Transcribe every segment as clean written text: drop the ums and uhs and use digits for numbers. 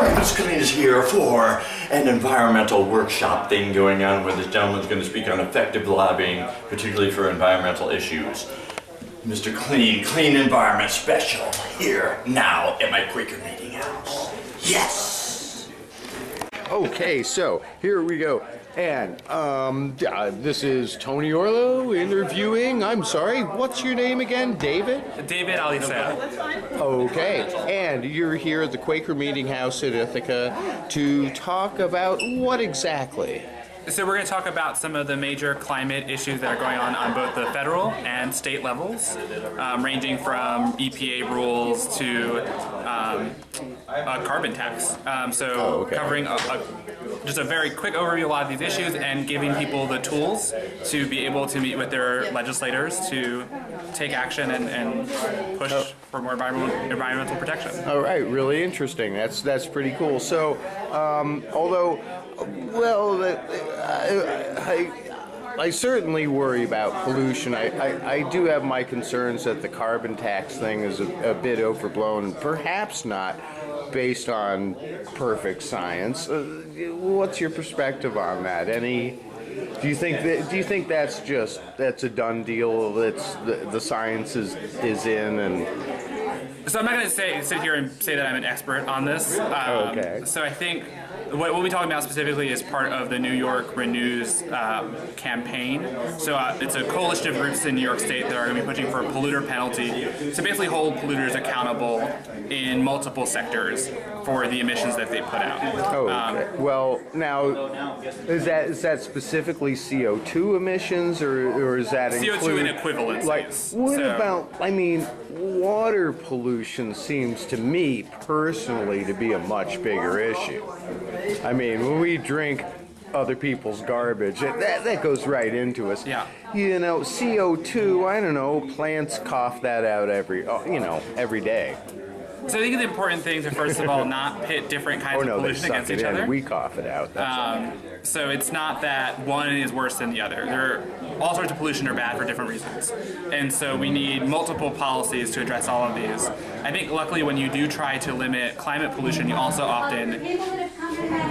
Alright, Mr. CleanN is here for an environmental workshop thing going on where this gentleman's going to speak on effective lobbying, particularly for environmental issues. Mr. CleanN, Clean Environment Special, here now at my Quaker meeting house. Yes! Okay, so here we go. And this is Tony Orlo interviewing. I'm sorry, what's your name again? David? David Alisa. Okay, and you're here at the Quaker Meeting House in Ithaca to talk about what exactly? So we're going to talk about some of the major climate issues that are going on both the federal and state levels, ranging from EPA rules to a carbon tax. Covering just a very quick overview of a lot of these issues and giving people the tools to be able to meet with their legislators to take action and push for more environmental protection. All right, really interesting. That's pretty cool. So, I certainly worry about pollution. I do have my concerns that the carbon tax thing is a bit overblown, perhaps not based on perfect science. What's your perspective on that? Do you think that's a done deal? That's the science is in and. So I'm not going to sit here and say that I'm an expert on this. Okay. So I think what we'll be talking about specifically is part of the New York Renews campaign. So it's a coalition of groups in New York State that are going to be pushing for a polluter penalty to basically hold polluters accountable in multiple sectors for the emissions that they put out. Oh, okay. Well, now, is that specifically CO2 emissions, or is that CO2 in equivalencies? Like, what about? I mean, water pollution seems to me personally to be a much bigger issue. I mean, when we drink other people's garbage, that goes right into us. Yeah. You know, CO2. I don't know. Plants cough that out every day. So I think the important thing to first of all not pit different kinds of pollution against each other. We cough it out. So it's not that one is worse than the other. All sorts of pollution are bad for different reasons. And so we need multiple policies to address all of these. I think luckily when you do try to limit climate pollution, you also often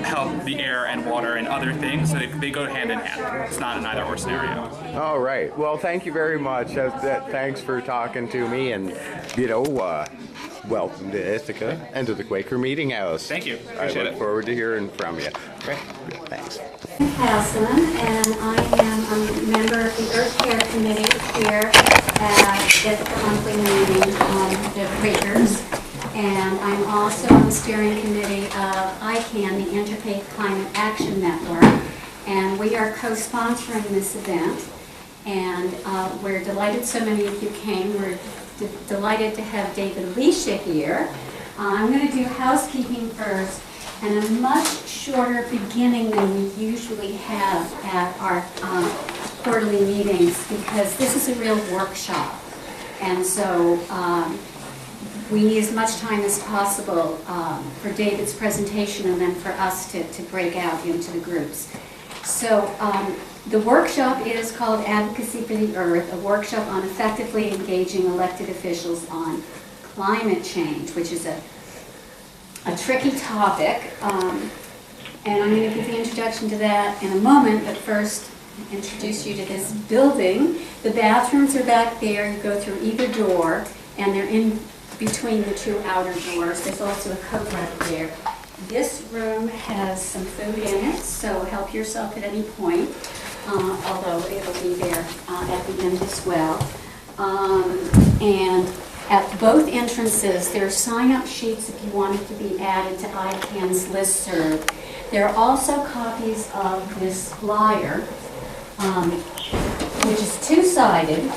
help the air and water and other things, so they go hand in hand. It's not an either or scenario. All right. Well, thank you very much. Thanks for talking to me, and welcome to Ithaca and to the Quaker Meeting House. Thank you. Appreciate I look forward to hearing from you. Okay. Thanks. Haslam, and I am a member of the Earth Care Committee here at the monthly meeting of the Quakers, and I'm also on the steering committee of ICANN, the Interfaith Climate Action Network, and we are co-sponsoring this event, and we're delighted so many of you came. We're delighted to have David Alisa here. I'm going to do housekeeping first, and a much shorter beginning than we usually have at our quarterly meetings, because this is a real workshop. And so we need as much time as possible for David's presentation and then for us to break out into the groups. So the workshop is called Advocacy for the Earth, a workshop on effectively engaging elected officials on climate change, which is a tricky topic, and I'm going to give the introduction to that in a moment, but first introduce you to this building. The bathrooms are back there. You go through either door, and they're in between the two outer doors. There's also a coat right there. This room has some food in it, so help yourself at any point, although it'll be there at the end as well. And at both entrances, there are sign-up sheets if you wanted to be added to ICANN's listserv. There are also copies of this flyer, which is two-sided.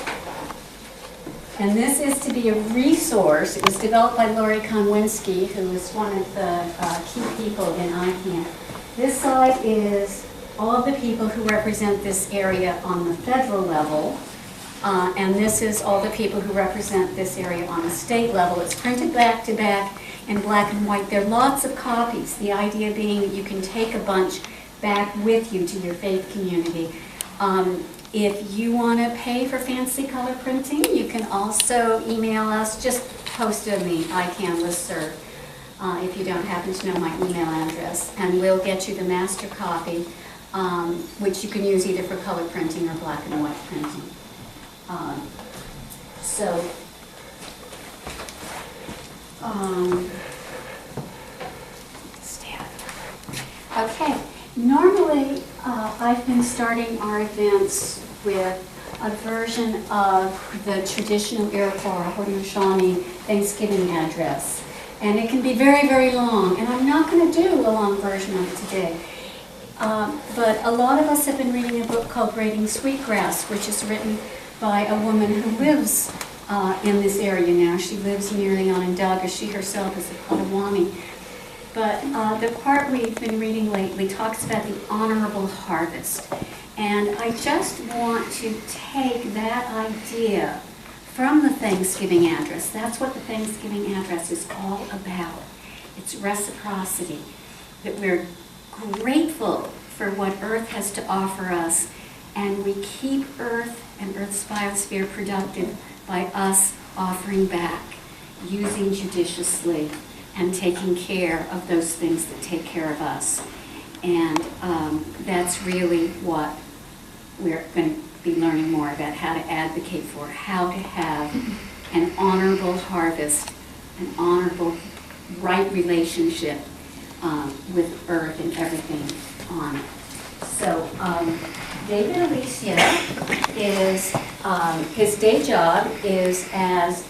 And this is to be a resource. It was developed by Lori Konwinski, who is one of the key people in ICANN. This side is all of the people who represent this area on the federal level. And this is all the people who represent this area on the state level. It's printed back to back in black and white. There are lots of copies, the idea being that you can take a bunch back with you to your faith community. If you want to pay for fancy color printing, you can also email us, just post it in the ICANN listserv. if you don't happen to know my email address, and we'll get you the master copy, which you can use either for color printing or black and white printing. Okay, normally I've been starting our events with a version of the traditional Iroquois Haudenosaunee Thanksgiving address. And it can be very, very long, and I'm not going to do a long version of it today. But a lot of us have been reading a book called Braiding Sweetgrass, which is written by a woman who lives in this area now. She lives nearly on Ithaca. She herself is a Potawatomi. But the part we've been reading lately talks about the honorable harvest. And I just want to take that idea from the Thanksgiving address. That's what the Thanksgiving address is all about. It's reciprocity, that we're grateful for what Earth has to offer us, and we keep Earth and Earth's biosphere productive by us offering back, using judiciously, and taking care of those things that take care of us. And that's really what we're going to be learning more about, how to advocate for, how to have an honorable harvest, an honorable, right relationship with Earth and everything on it. So David Alicia is, his day job is as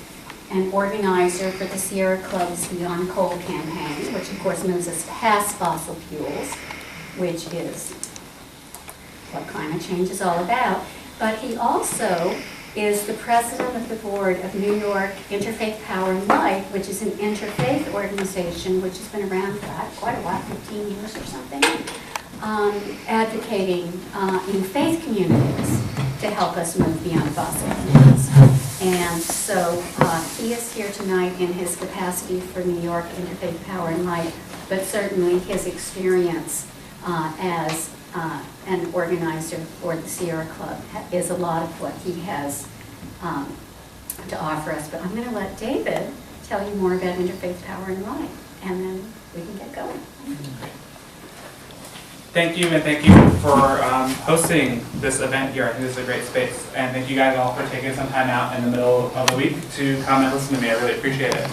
an organizer for the Sierra Club's Beyond Coal campaign, which of course moves us past fossil fuels, which is what climate change is all about. But he also is the president of the board of New York Interfaith Power and Light, which is an interfaith organization which has been around for quite a while, 15 years or something, advocating in faith communities to help us move beyond fossil fuels. And so he is here tonight in his capacity for New York Interfaith Power and Light, but certainly his experience as an organizer for the Sierra Club is a lot of what he has to offer us. But I'm going to let David tell you more about Interfaith Power and Light, and then we can get going. Thank you, and thank you for hosting this event here. I think this is a great space. And thank you guys all for taking some time out in the middle of the week to come and listen to me. I really appreciate it.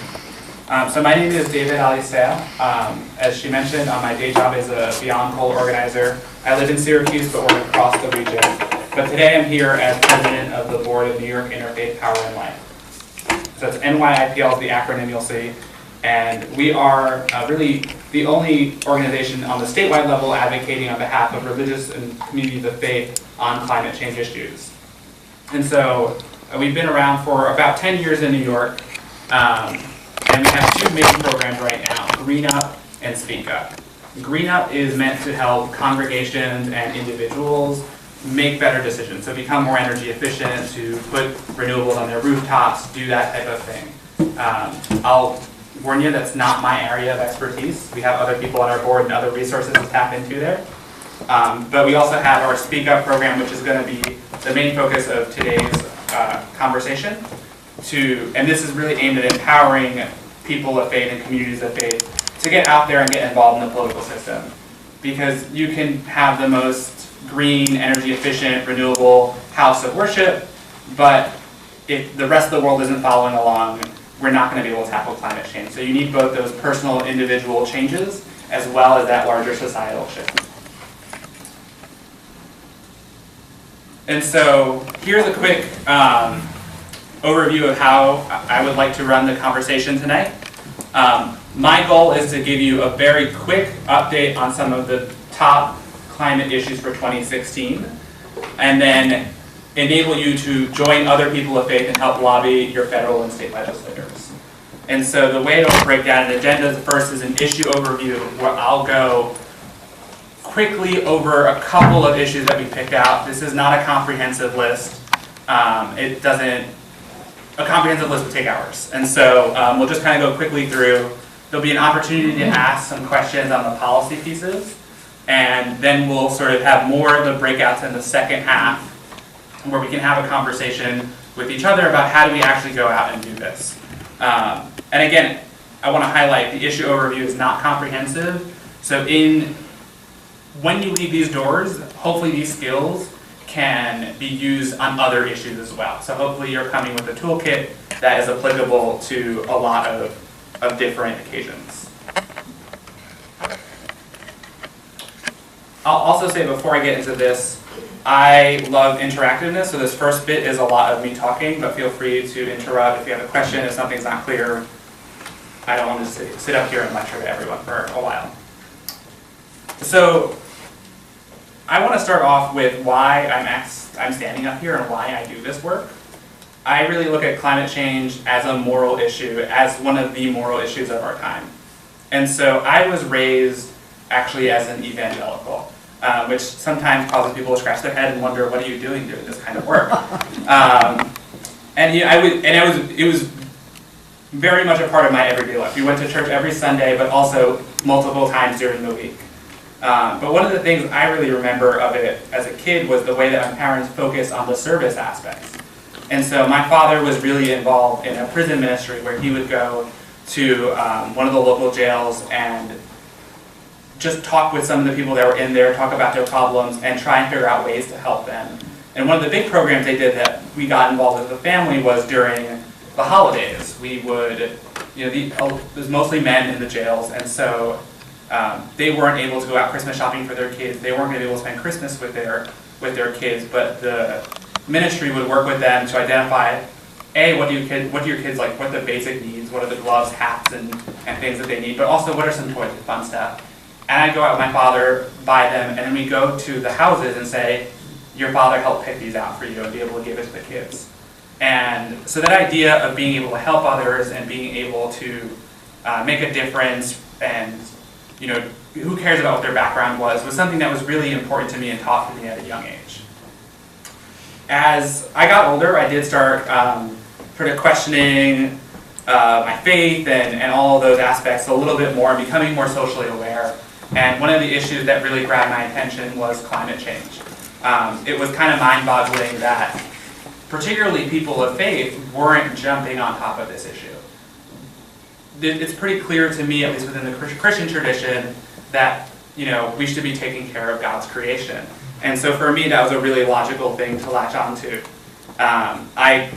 So my name is David Alicia. As she mentioned, my day job is a Beyond Coal organizer. I live in Syracuse, but work across the region. But today I'm here as president of the board of New York Interfaith Power and Light. So it's NYIPL is the acronym you'll see. And we are really the only organization on the statewide level advocating on behalf of religious and communities of faith on climate change issues. And so we've been around for about 10 years in New York. And we have two main programs right now, Green Up and Speak Up. Green Up is meant to help congregations and individuals make better decisions, so become more energy efficient, to put renewables on their rooftops, do that type of thing. I'll warn you, that's not my area of expertise. We have other people on our board and other resources to tap into there. But we also have our Speak Up program, which is going to be the main focus of today's conversation. And this is really aimed at empowering people of faith and communities of faith to get out there and get involved in the political system. Because you can have the most green, energy efficient, renewable house of worship, but if the rest of the world isn't following along, we're not going to be able to tackle climate change. So you need both those personal, individual changes as well as that larger societal shift. And so here's a quick overview of how I would like to run the conversation tonight. My goal is to give you a very quick update on some of the top climate issues for 2016, and then enable you to join other people of faith and help lobby your federal and state legislators. And so the way to break down an agenda first is an issue overview, where I'll go quickly over a couple of issues that we picked out. This is not a comprehensive list. A comprehensive list would take hours. And so we'll just kind of go quickly through. There'll be an opportunity to ask some questions on the policy pieces, and then we'll sort of have more of the breakouts in the second half, where we can have a conversation with each other about how do we actually go out and do this. And again, I want to highlight the issue overview is not comprehensive. So when you leave these doors, hopefully these skills can be used on other issues as well. So hopefully you're coming with a toolkit that is applicable to a lot of different occasions. I'll also say before I get into this, I love interactiveness, so this first bit is a lot of me talking, but feel free to interrupt if you have a question, if something's not clear. I don't want to sit up here and lecture to everyone for a while. So I want to start off with why I'm standing up here and why I do this work. I really look at climate change as a moral issue, as one of the moral issues of our time. And so I was raised actually as an evangelical, which sometimes causes people to scratch their head and wonder, what are you doing this kind of work? It was very much a part of my everyday life. We went to church every Sunday, but also multiple times during the week. But one of the things I really remember of it as a kid was the way that my parents focused on the service aspects. And so my father was really involved in a prison ministry where he would go to one of the local jails and just talk with some of the people that were in there, talk about their problems, and try and figure out ways to help them. And one of the big programs they did that we got involved with the family was during the holidays. We would, it was mostly men in the jails, and so they weren't able to go out Christmas shopping for their kids. They weren't going to be able to spend Christmas with their kids, but the ministry would work with them to identify, what do your kids like, what are the basic needs, what are the gloves, hats, and things that they need, but also what are some toys and fun stuff. And I'd go out with my father, buy them, and then we go to the houses and say, your father helped pick these out for you and be able to give it to the kids. And so that idea of being able to help others and being able to make a difference and, who cares about what their background was something that was really important to me and taught to me at a young age. As I got older, I did start sort of questioning my faith and all of those aspects a little bit more, becoming more socially aware. And one of the issues that really grabbed my attention was climate change. It was kind of mind-boggling that particularly people of faith weren't jumping on top of this issue. It's pretty clear to me, at least within the Christian tradition, that we should be taking care of God's creation. And so for me, that was a really logical thing to latch onto. I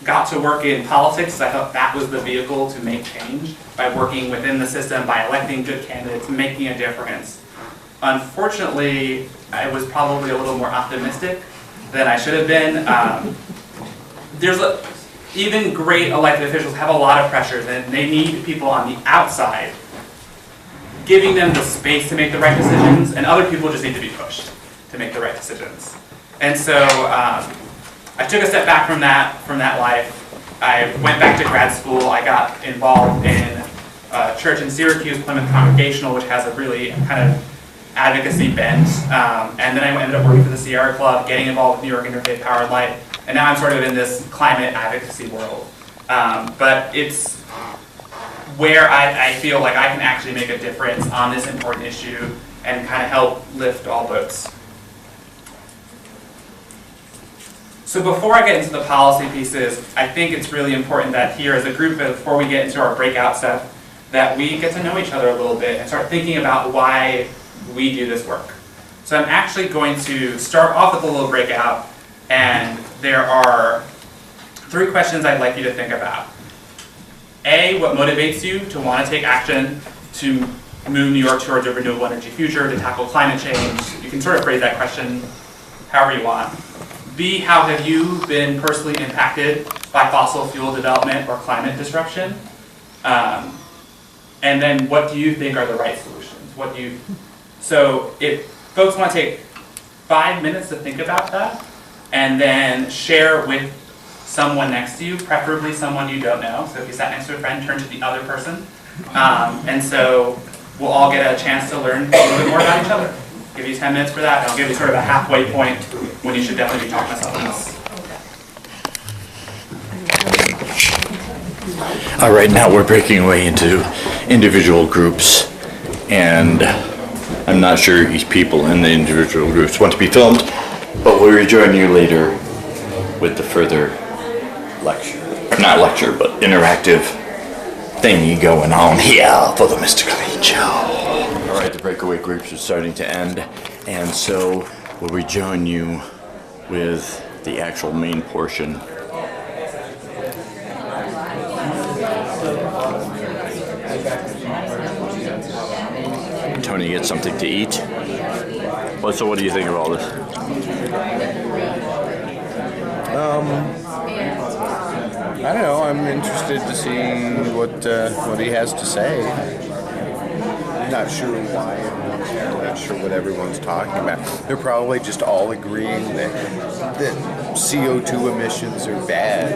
got to work in politics. I thought that was the vehicle to make change, by working within the system, by electing good candidates, making a difference. Unfortunately, I was probably a little more optimistic than I should have been. Even great elected officials have a lot of pressures, and they need people on the outside giving them the space to make the right decisions, and other people just need to be pushed to make the right decisions. And so I took a step back from that life. I went back to grad school. I got involved in a church in Syracuse, Plymouth Congregational, which has a really kind of advocacy bent. And then I ended up working for the Sierra Club, getting involved with New York Interfaith Power and Light, and now I'm sort of in this climate advocacy world. But it's where I feel like I can actually make a difference on this important issue and kind of help lift all boats. So before I get into the policy pieces, I think it's really important that here as a group, before we get into our breakout stuff, that we get to know each other a little bit and start thinking about why we do this work. So I'm actually going to start off with a little breakout, and there are 3 questions I'd like you to think about. A, what motivates you to want to take action to move New York towards a renewable energy future, to tackle climate change? You can sort of phrase that question however you want. B, how have you been personally impacted by fossil fuel development or climate disruption? And then what do you think are the right solutions? So if folks want to take 5 minutes to think about that, and then share with someone next to you, preferably someone you don't know. So if you sat next to a friend, turn to the other person. And so we'll all get a chance to learn a little bit more about each other. Give you 10 minutes for that, and I'll give you sort of a halfway point when you should definitely be talking to someone else. All right, now we're breaking away into individual groups, and I'm not sure each people in the individual groups want to be filmed, but we'll rejoin you later with the further lecture. Not lecture, but interactive thingy going on here for the Mr. Clean Show. All right, the breakaway groups are starting to end, and so we'll rejoin you with the actual main portion. Tony gets something to eat. So what do you think of all this? I don't know. I'm interested to see what he has to say. I'm not sure why. I'm not sure what everyone's talking about. They're probably just all agreeing that CO2 emissions are bad.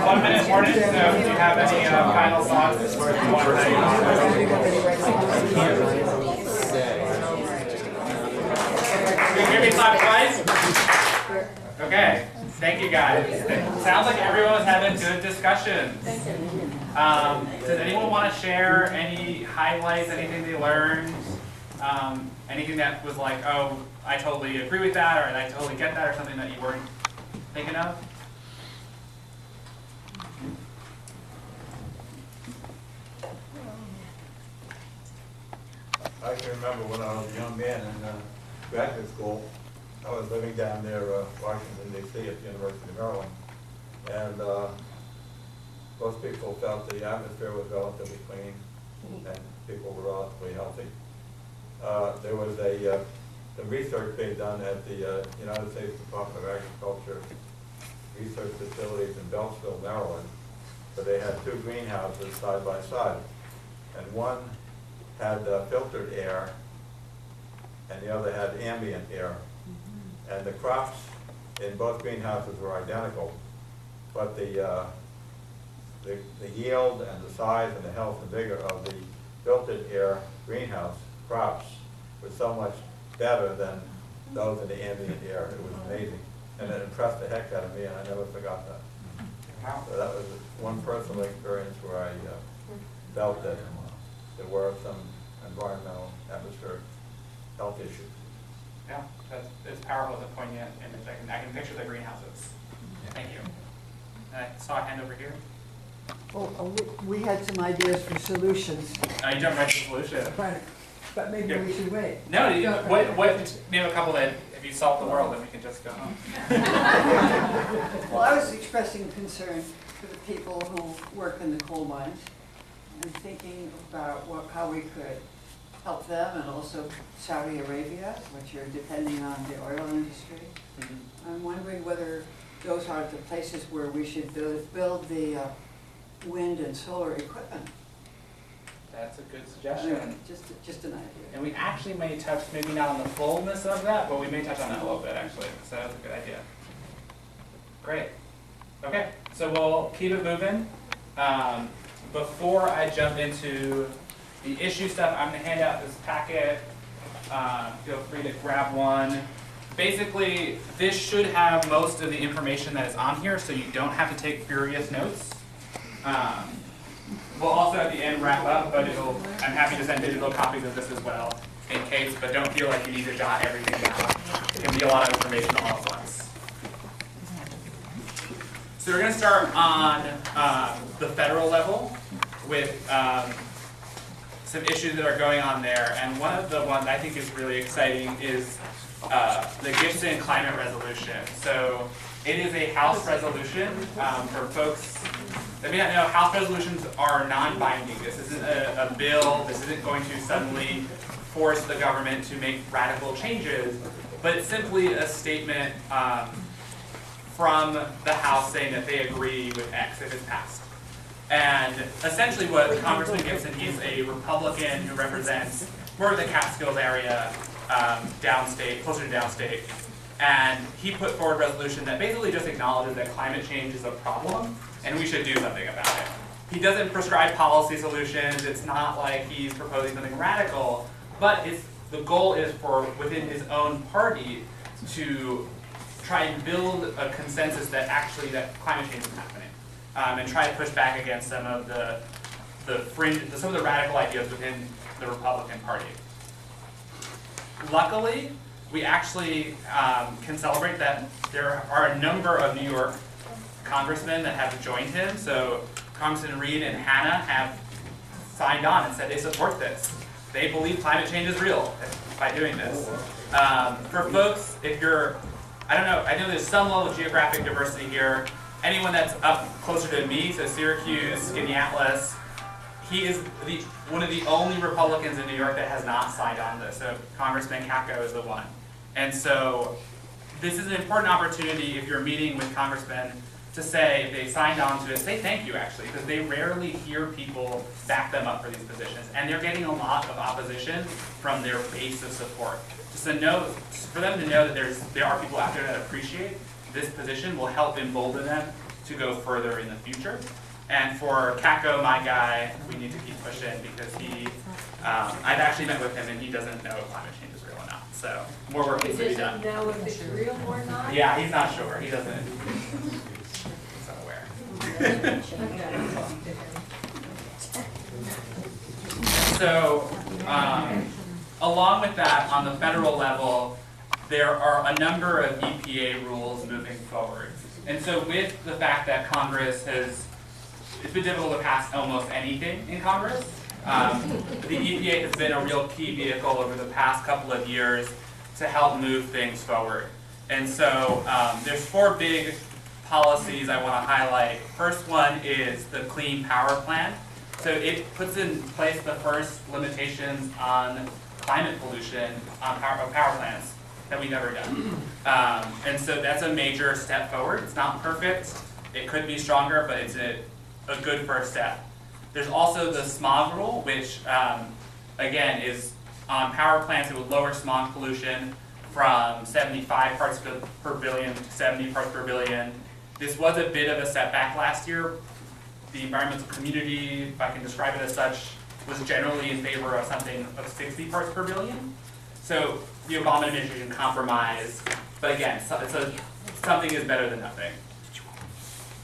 One minute warning, so if you have any final thoughts, Can you hear me talk twice? Okay, thank you guys. It sounds like everyone was having good discussions. Does anyone want to share any highlights, anything they learned? Anything that was like, oh, I totally agree with that, or I totally get that, or something that you weren't thinking of? I can remember when I was a young man in graduate school, I was living down near Washington, D.C. at the University of Maryland. And most people felt the atmosphere was relatively clean and people were relatively healthy. There was some research being done at the United States Department of Agriculture research facilities in Beltsville, Maryland, where they had two greenhouses side by side. And one had filtered air and the other had ambient air. And the crops in both greenhouses were identical, but the yield and the size and the health and vigor of the filtered air greenhouse crops were so much better than those in the ambient air. It was amazing. And it impressed the heck out of me, and I never forgot that. So that was one personal experience where I felt that there were some environmental, atmospheric health issues. Yeah, it's powerful, it's a poignant image. I can picture the greenhouses. Thank you. And I saw a hand over here. Well, we had some ideas for solutions, You jumped right to the solution. but maybe we should wait. No, name a couple that if you solve the world, then we can just go home. Well, I was expressing concern for the people who work in the coal mines and thinking about how we could help them, and also Saudi Arabia, which are depending on the oil industry. Mm-hmm. I'm wondering whether those are the places where we should build the wind and solar equipment. That's a good suggestion. Just an idea. And we actually may touch, maybe not on the fullness of that, but we may touch on that a little bit actually. So that's a good idea. Great. Okay, so we'll keep it moving. Before I jump into the issue stuff, I'm going to hand out this packet. Feel free to grab one. Basically, this should have most of the information that is on here, so you don't have to take furious notes. We'll also at the end wrap up, but I'm happy to send digital copies of this as well in case, but don't feel like you need to jot everything down. It can be a lot of information all at once. So we're going to start on the federal level with some issues that are going on there, and one of the ones I think is really exciting is the Gibson Climate Resolution. So it is a House resolution. For folks that may not know, House resolutions are non-binding. This isn't a bill. This isn't going to suddenly force the government to make radical changes, but it's simply a statement from the House saying that they agree with X if it's passed. And essentially what Congressman Gibson, he's a Republican who represents more of the Catskills area, downstate, closer to downstate. And he put forward a resolution that basically just acknowledges that climate change is a problem and we should do something about it. He doesn't prescribe policy solutions. It's not like he's proposing something radical, but the goal is for within his own party to try and build a consensus that actually that climate change is happening. and try to push back against some of the some of the radical ideas within the Republican Party. Luckily, we actually can celebrate that there are a number of New York congressmen that have joined him. So Congressman Reed and Hanna have signed on and said they support this. They believe climate change is real by doing this. For folks, if you're, I don't know, I know there's some level of geographic diversity here. Anyone that's up closer to me, so Syracuse, Indianapolis, he is one of the only Republicans in New York that has not signed on to this. So Congressman Kako is the one. And so this is an important opportunity if you're meeting with congressmen to say, if they signed on to it, say thank you actually, because they rarely hear people back them up for these positions. And they're getting a lot of opposition from their base of support. Just to know, for them to know that there are people out there that appreciate this position will help embolden them to go further in the future. And for Kako, my guy, we need to keep pushing because I've actually met with him and he doesn't know if climate change is real or not. So more work needs to be done. He doesn't know if it's real or not? Yeah, he's not sure. He doesn't. He's unaware. So along with that, on the federal level, there are a number of EPA rules moving forward. And so with the fact that Congress it's been difficult to pass almost anything in Congress. The EPA has been a real key vehicle over the past couple of years to help move things forward. And so there's 4 big policies I want to highlight. First one is the Clean Power Plan. So it puts in place the first limitations on climate pollution on power plants that we've never done. And so that's a major step forward. It's not perfect. It could be stronger, but it's a good first step. There's also the smog rule, which again is on power plants. It would lower smog pollution from 75 parts per billion to 70 parts per billion. This was a bit of a setback last year. The environmental community, if I can describe it as such, was generally in favor of something of 60 parts per billion. So the Obama administration compromised, but again, something is better than nothing.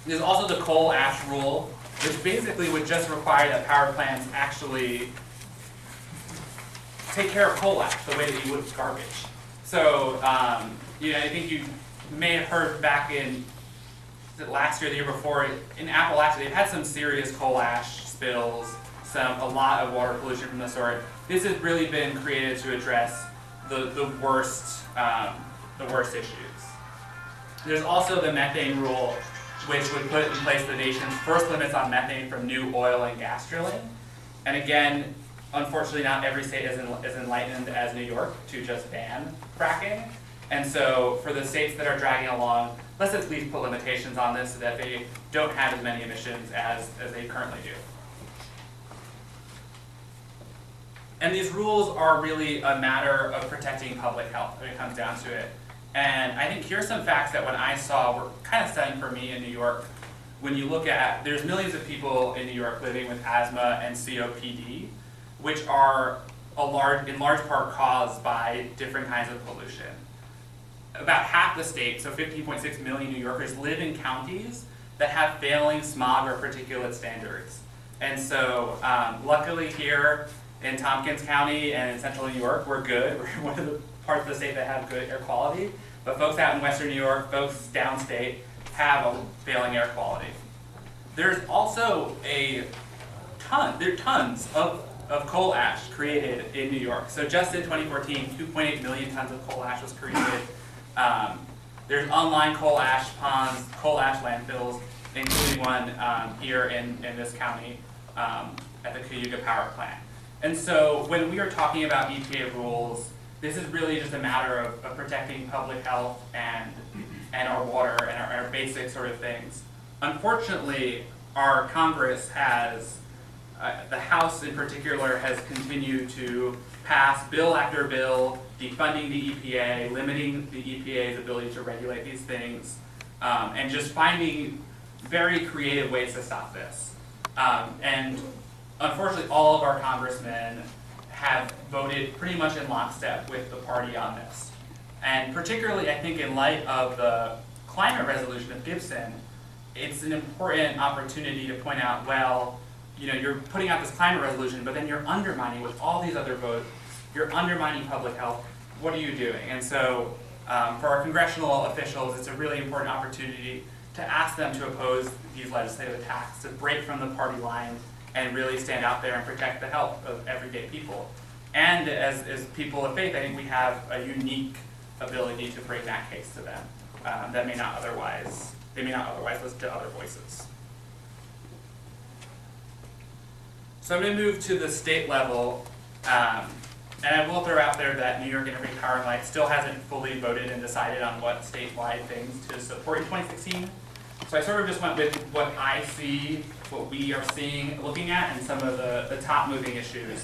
There's also the coal ash rule, which basically would just require that power plants actually take care of coal ash the way that you would with garbage. So, I think you may have heard back in last year, the year before, in Appalachia, they've had some serious coal ash spills, a lot of water pollution from the sort. This has really been created to address the worst issues. There's also the methane rule, which would put in place the nation's first limits on methane from new oil and gas drilling. And again, unfortunately, not every state is as enlightened as New York to just ban fracking. And so for the states that are dragging along, let's at least put limitations on this so that they don't have as many emissions as they currently do. And these rules are really a matter of protecting public health when it comes down to it. And I think here's some facts that when I saw were kind of stunning for me in New York. When you look at, there's millions of people in New York living with asthma and COPD, which are in large part caused by different kinds of pollution. About half the state, so 15.6 million New Yorkers, live in counties that have failing smog or particulate standards. And so luckily here in Tompkins County and in central New York, we're good. We're one of the parts of the state that have good air quality. But folks out in western New York, folks downstate, have a failing air quality. There's also there are tons of coal ash created in New York. So just in 2014, 2.8 million tons of coal ash was created. There's unlined coal ash ponds, coal ash landfills, including one here in this county at the Cayuga Power Plant. And so when we are talking about EPA rules, this is really just a matter of protecting public health and our water and our basic sort of things. Unfortunately, our Congress has, the House in particular, has continued to pass bill after bill, defunding the EPA, limiting the EPA's ability to regulate these things, and just finding very creative ways to stop this. And unfortunately, all of our congressmen have voted pretty much in lockstep with the party on this. And particularly, I think, in light of the climate resolution of Gibson, it's an important opportunity to point out, well, you're putting out this climate resolution, but then you're undermining with all these other votes, you're undermining public health. What are you doing? And so for our congressional officials, it's a really important opportunity to ask them to oppose these legislative attacks, to break from the party line and really stand out there and protect the health of everyday people. And as people of faith, I think we have a unique ability to bring that case to them that may not otherwise listen to other voices. So I'm going to move to the state level, and I will throw out there that New York Integrated Power and Light still hasn't fully voted and decided on what statewide things to support in 2016. So I sort of just went with what I see, what we are seeing, looking at, and some of the top moving issues.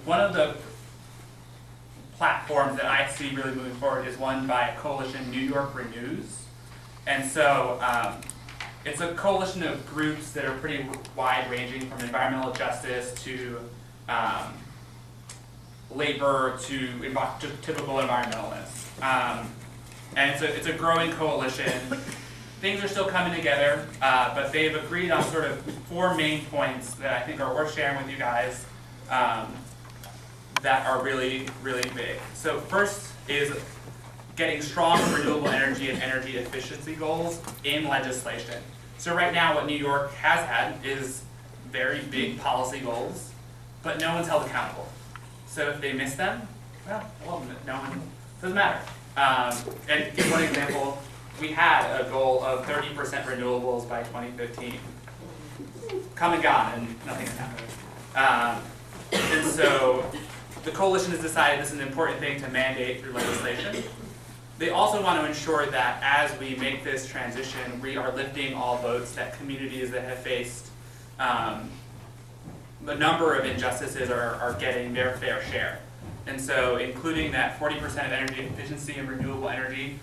One of the platforms that I see really moving forward is one by a coalition, New York Renews. And so it's a coalition of groups that are pretty wide-ranging, from environmental justice to labor to typical environmentalists. And it's a growing coalition. Things are still coming together, but they've agreed on sort of 4 main points that I think are worth sharing with you guys that are really, really big. So first is getting strong renewable energy and energy efficiency goals in legislation. So right now what New York has had is very big policy goals, but no one's held accountable. So if they miss them, well, no one, doesn't matter. And to give one example, we had a goal of 30% renewables by 2015. Come and gone, and nothing happened. And so the coalition has decided this is an important thing to mandate through legislation. They also want to ensure that as we make this transition, we are lifting all votes that communities that have faced the number of injustices are getting their fair share. And so including that 40% of energy efficiency and renewable energy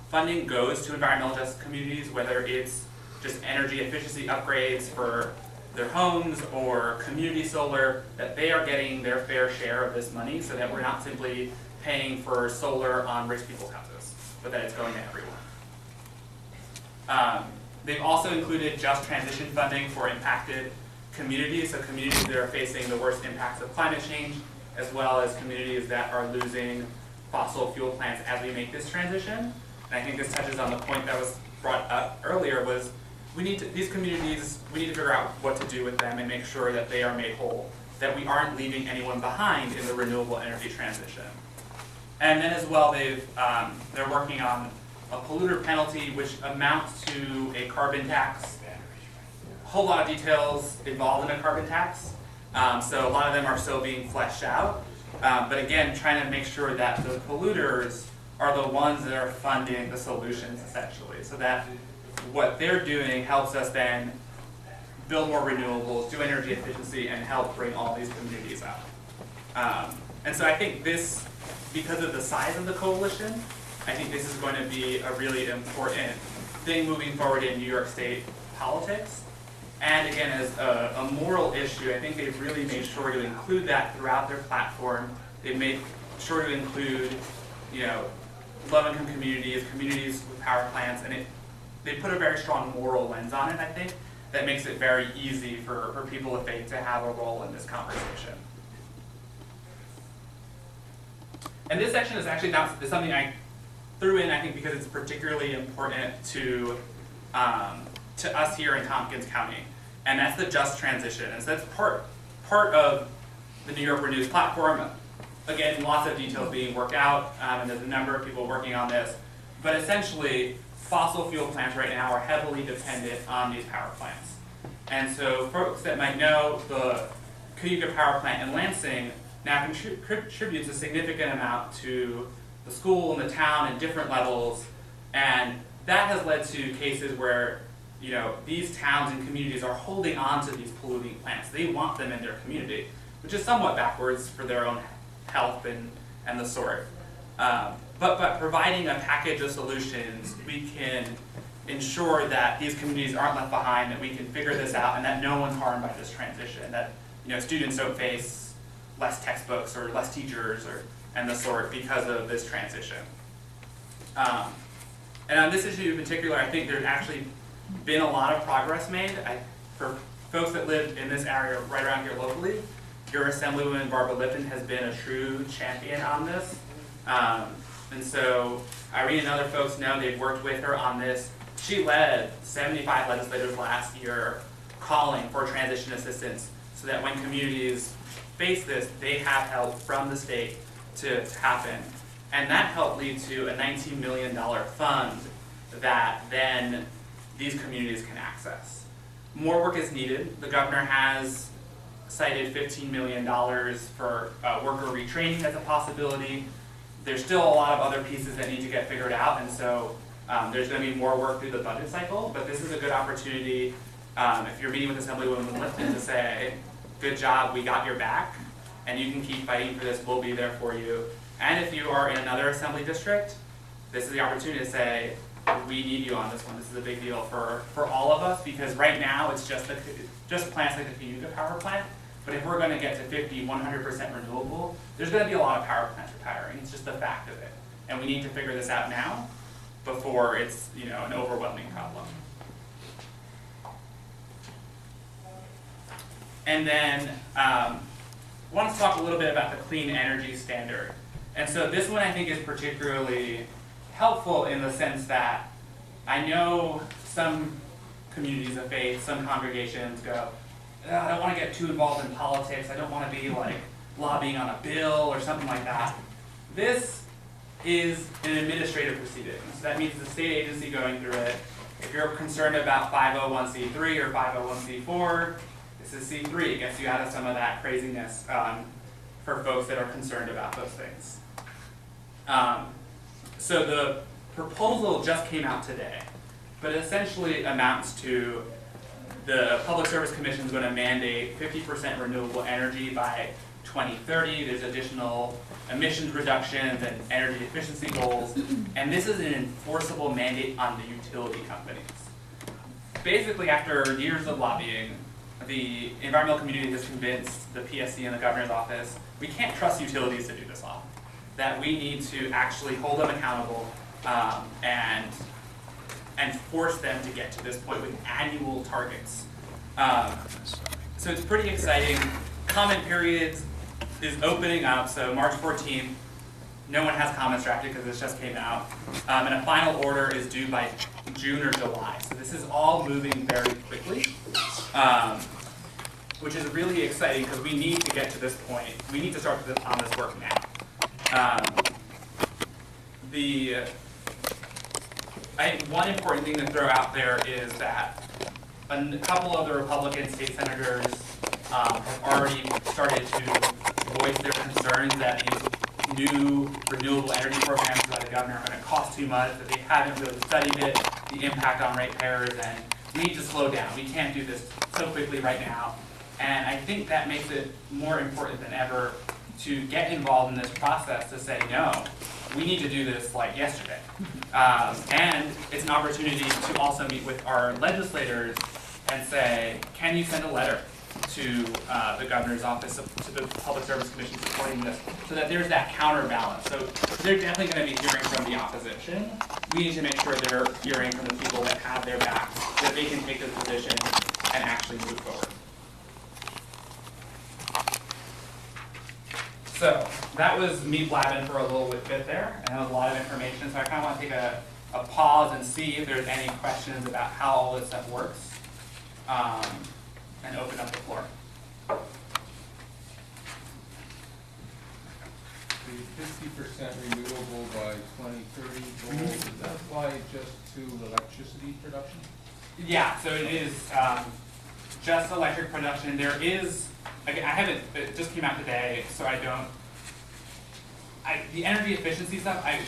funding goes to environmental justice communities, whether it's just energy efficiency upgrades for their homes or community solar, that they are getting their fair share of this money so that we're not simply paying for solar on rich people's houses, but that it's going to everyone. They've also included just transition funding for impacted communities, so communities that are facing the worst impacts of climate change, as well as communities that are losing fossil fuel plants as we make this transition. And I think this touches on the point that was brought up earlier, was these communities, we need to figure out what to do with them and make sure that they are made whole, that we aren't leaving anyone behind in the renewable energy transition. And then as well, they're working on a polluter penalty, which amounts to a carbon tax. A whole lot of details involved in a carbon tax. So a lot of them are still being fleshed out. But again, trying to make sure that the polluters are the ones that are funding the solutions, essentially, so that what they're doing helps us then build more renewables, do energy efficiency, and help bring all these communities out. And so I think this, because of the size of the coalition, I think this is going to be a really important thing moving forward in New York State politics. And again, as a moral issue, I think they've really made sure to include that throughout their platform. They've made sure to include, low-income communities, communities with power plants, and they put a very strong moral lens on it, I think, that makes it very easy for people of faith to have a role in this conversation. And this section is actually something I threw in, I think, because it's particularly important to us here in Tompkins County, and that's the just transition. And so that's part of the New York Renews platform. Again, lots of details being worked out, and there's a number of people working on this. But essentially, fossil fuel plants right now are heavily dependent on these power plants. And so folks that might know, the Cayuga Power Plant in Lansing now contributes a significant amount to the school and the town at different levels. And that has led to cases where these towns and communities are holding on to these polluting plants. They want them in their community, which is somewhat backwards for their own health and the sort. But by providing a package of solutions, we can ensure that these communities aren't left behind, that we can figure this out, and that no one's harmed by this transition, that students don't face less textbooks or less teachers and the sort because of this transition. And on this issue in particular, I think there's actually been a lot of progress made. For folks that live in this area right around here locally, your Assemblywoman Barbara Lipton has been a true champion on this. And so Irene and other folks know they've worked with her on this. She led 75 legislators last year calling for transition assistance so that when communities face this, they have help from the state to happen. And that helped lead to a $19 million fund that then these communities can access. More work is needed. The governor has cited $15 million for worker retraining as a possibility. There's still a lot of other pieces that need to get figured out, and so there's going to be more work through the budget cycle, but this is a good opportunity if you're meeting with Assemblywoman Lipton to say, good job, we got your back, and you can keep fighting for this, we'll be there for you. And if you are in another assembly district, this is the opportunity to say, we need you on this one. This is a big deal for all of us, because right now it's just plants like the Cayuga power plant. But if we're going to get to 50, 100% renewable, there's going to be a lot of power plants retiring. It's just the fact of it. And we need to figure this out now before it's, an overwhelming problem. And then I want to talk a little bit about the clean energy standard. And so this one I think is particularly helpful in the sense that I know some communities of faith, some congregations go, I don't want to get too involved in politics. I don't want to be like lobbying on a bill or something like that. This is an administrative proceeding. So that means the state agency going through it. If you're concerned about 501c3 or 501c4, this is C3. It gets you out of some of that craziness for folks that are concerned about those things. So the proposal just came out today, but it essentially amounts to the Public Service Commission is going to mandate 50% renewable energy by 2030. There's additional emissions reductions and energy efficiency goals, and this is an enforceable mandate on the utility companies. Basically, after years of lobbying, the environmental community has convinced the PSC and the governor's office we can't trust utilities to do this law, that we need to actually hold them accountable and force them to get to this point with annual targets. So it's pretty exciting. Comment periods is opening up, so March 14th, no one has comments drafted because this just came out. And a final order is due by June or July. So this is all moving very quickly, which is really exciting because we need to get to this point. We need to start on this work now. One important thing to throw out there is that a couple of the Republican state senators have already started to voice their concerns that these new renewable energy programs by the governor are going to cost too much, that they haven't really studied it, the impact on ratepayers, and we need to slow down. We can't do this so quickly right now. And I think that makes it more important than ever to get involved in this process to say, no, we need to do this like yesterday. And it's an opportunity to also meet with our legislators and say, can you send a letter to the governor's office, to the Public Service Commission supporting this, so that there's that counterbalance. So they're definitely going to be hearing from the opposition. We need to make sure they're hearing from the people that have their back, so that they can take this position and actually move forward. So that was me blabbing for a little bit there, and that was a lot of information. So I kind of want to take a pause and see if there's any questions about how all this stuff works, and open up the floor. The 50% renewable by 2030 goal, does that apply just to electricity production? Yeah, so it is just electric production. There is, again, it just came out today, so the energy efficiency stuff, I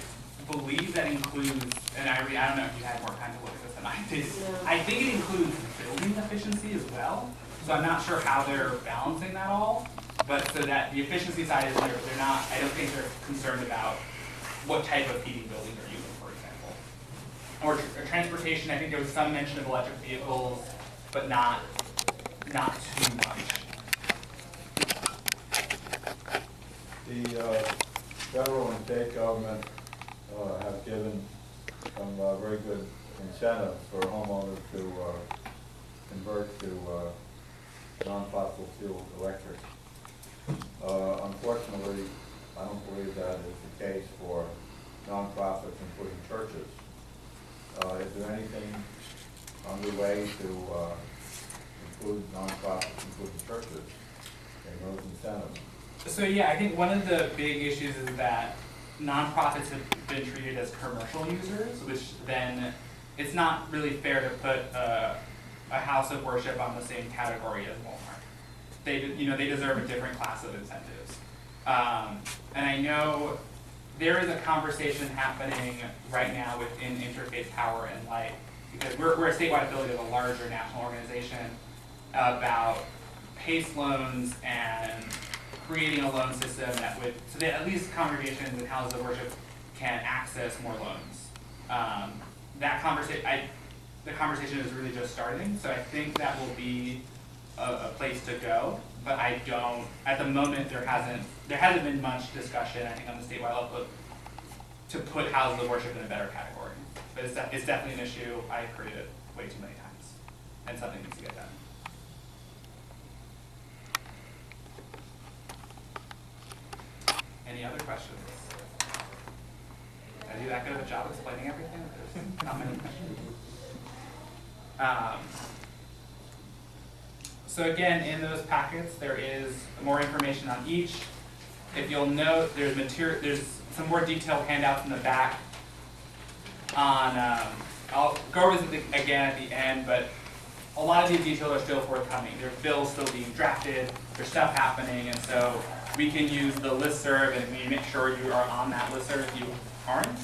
believe that includes, and I don't know if you had more time to look at this than I did. No. I think it includes building efficiency as well. So I'm not sure how they're balancing that all, but so that the efficiency side is there, but they're not, I don't think they're concerned about what type of heating buildings they're using, for example. Or transportation, I think there was some mention of electric vehicles, but not too much. The federal and state government have given some very good incentives for homeowners to new way to include nonprofits, including churches, in those incentives? So yeah, I think one of the big issues is that nonprofits have been treated as commercial users, which then it's not really fair to put a house of worship on the same category as Walmart. They deserve a different class of incentives. And I know there is a conversation happening right now within Interfaith Power and Light, because we're a statewide affiliate of a larger national organization, about PACE loans and creating a loan system that would, so that at least congregations and houses of worship can access more loans. The conversation is really just starting, so I think that will be a place to go. But I don't, at the moment, there hasn't been much discussion, I think, on the statewide level to put houses of worship in a better category. But it's definitely an issue I've heard it way too many times, and something needs to get done. Any other questions? Did I do that good of a job explaining everything? There's not many questions. So again, in those packets, there is more information on each. If you'll note, there's some more detailed handouts in the back on, I'll go over this again at the end, but a lot of these details are still forthcoming. There's bills still being drafted, there's stuff happening, and so we can use the listserv, and we make sure you are on that listserv if you aren't,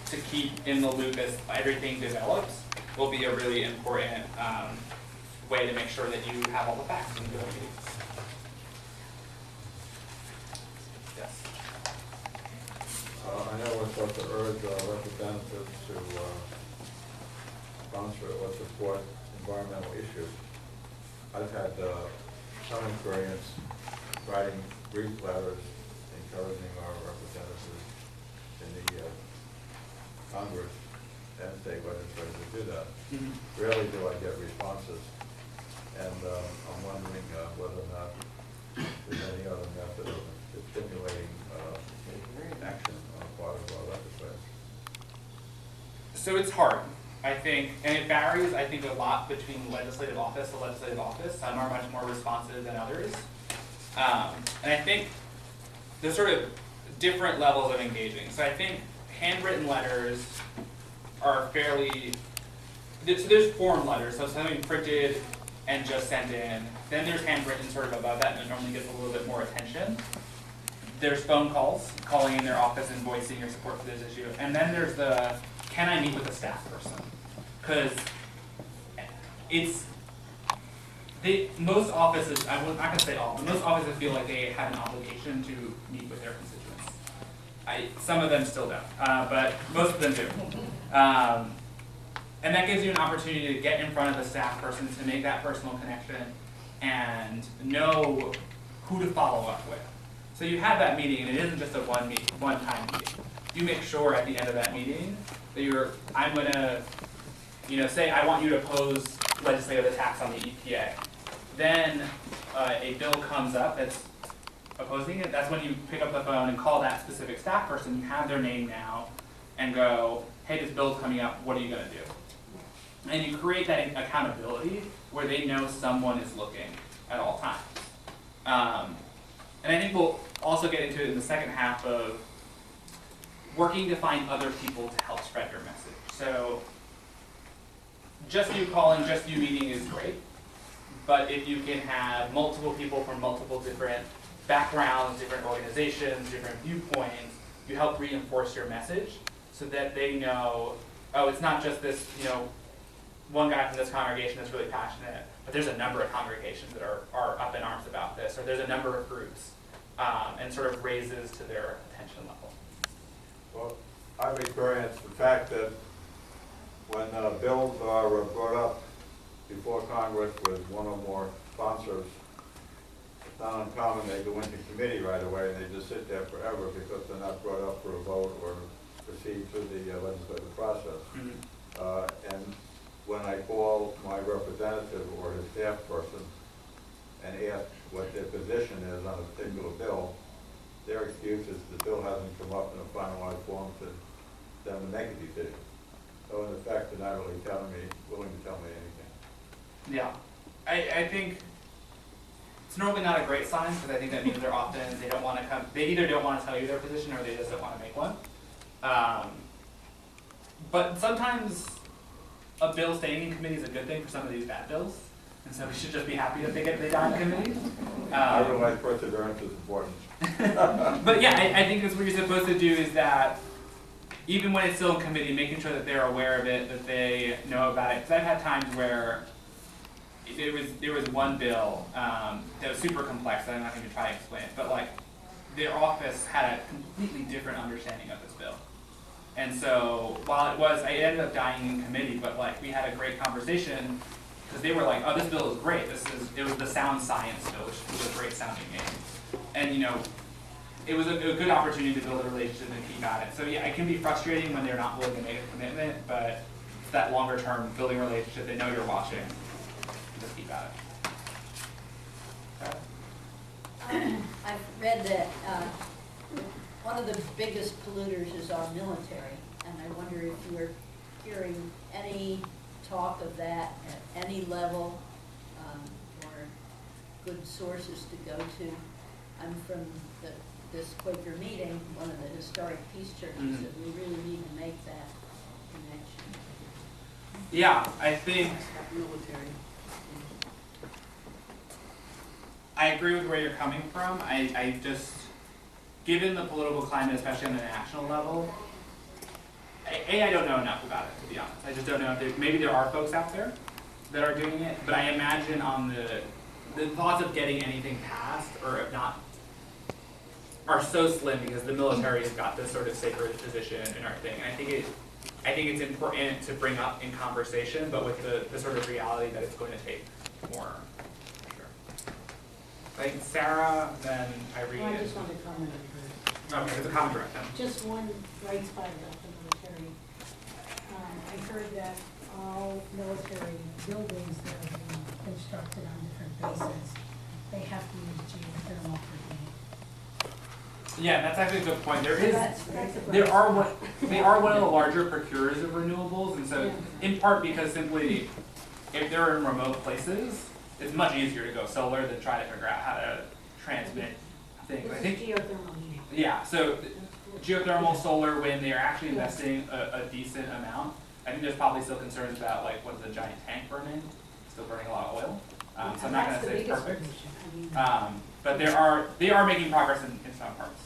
to keep in the loop as everything develops. Will be a really important way to make sure that you have all the facts and good meetings. Yes. I know we're supposed to urge our representatives to sponsor or support environmental issues. I've had some experience writing brief letters encouraging our representatives in the Congress and state legislators to do that. Mm-hmm. Rarely do I get responses, and I'm wondering whether or not there's any other method of stimulating action on the part of our legislators. So it's hard, I think, and it varies, I think, a lot between legislative office to legislative office. Some are much more responsive than others. And I think there's sort of different levels of engaging. So I think handwritten letters are fairly, so there's form letters, so something printed and just sent in. Then there's handwritten sort of above that, and it normally gets a little bit more attention. There's phone calls, calling in their office and voicing your support for this issue. And then there's the, can I meet with a staff person? Because most offices, I'm not going to say all, but most offices feel like they have an obligation to meet with their constituents. Some of them still don't, but most of them do. And that gives you an opportunity to get in front of the staff person to make that personal connection and know who to follow up with. So you have that meeting, and it isn't just a one-time meeting. You make sure at the end of that meeting that I'm going to, say I want you to oppose legislative attacks on the EPA. Then a bill comes up that's opposing it. That's when you pick up the phone and call that specific staff person. You have their name now and go, hey, this bill's coming up, what are you going to do? And you create that accountability where they know someone is looking at all times. And I think we'll also get into it in the second half of working to find other people to help spread your message. So just you calling, just you meeting is great, but if you can have multiple people from multiple different backgrounds, different organizations, different viewpoints, you help reinforce your message so that they know, oh, it's not just this, one guy from this congregation that's really passionate, but there's a number of congregations that are up in arms about this, or there's a number of groups, and sort of raises to their attention level. Well, I've experienced the fact that when bills are brought up before Congress with one or more sponsors, it's not uncommon they go into committee right away and they just sit there forever because they're not brought up for a vote or proceed through the legislative process. Mm-hmm. And when I call my representative or his staff person and ask what their position is on a particular bill, their excuse is the bill hasn't come up in a finalized form for them to make a decision. So in effect, they're not really willing to tell me anything. Yeah, I think it's normally not a great sign, because I think that means they don't want to come, they either don't want to tell you their position or they just don't want to make one. But sometimes a bill staying in committee is a good thing for some of these bad bills, and so we should just be happy that they die in committee. I realize perseverance is important. But yeah, I think that's what you're supposed to do, is that even when it's still in committee, making sure that they're aware of it, that they know about it. Because I've had times where there was one bill that was super complex, and I'm not going to try to explain it, but like their office had a completely different understanding of this bill. And so while I ended up dying in committee, but like we had a great conversation, because they were like, oh, this bill is great. It was the sound science bill, which was a great sounding name. And it was a good opportunity to build a relationship and keep at it. So yeah, it can be frustrating when they're not willing to make a commitment, but it's that longer term building relationship. They know you're watching. Just keep at it. I've read that one of the biggest polluters is our military, and I wonder if you're hearing any talk of that at any level, or good sources to go to. I'm from this Quaker meeting, one of the historic peace churches, that we really need to make that connection. Yeah, I think Military. I agree with where you're coming from. I just, given the political climate, especially on the national level, I don't know enough about it, to be honest. I just don't know if maybe there are folks out there that are doing it, but I imagine on the thoughts of getting anything passed, or if not, are so slim, because the military has got this sort of sacred position in our thing. And I think it's important to bring up in conversation, but with the sort of reality that it's going to take more. I think Sarah, then Irene. Well, I just want to comment on Okay, there's a comment direct then. just one bright spot about the military. I heard that all military buildings that have been constructed on different bases, they have to use geothermal for heating. Yeah, that's actually a good point. There So is, that's a they bright are spot. they are one of the larger procurers of renewables, and so in part because simply if they're in remote places, it's much easier to go solar than try to figure out how to transmit things. I think, Geothermal heating. yeah, so geothermal, solar, wind, they are actually investing a decent amount. I think there's probably still concerns about like what's the giant tank burning, still burning a lot of oil. So I'm not going to say it's perfect. But they are making progress in some parts.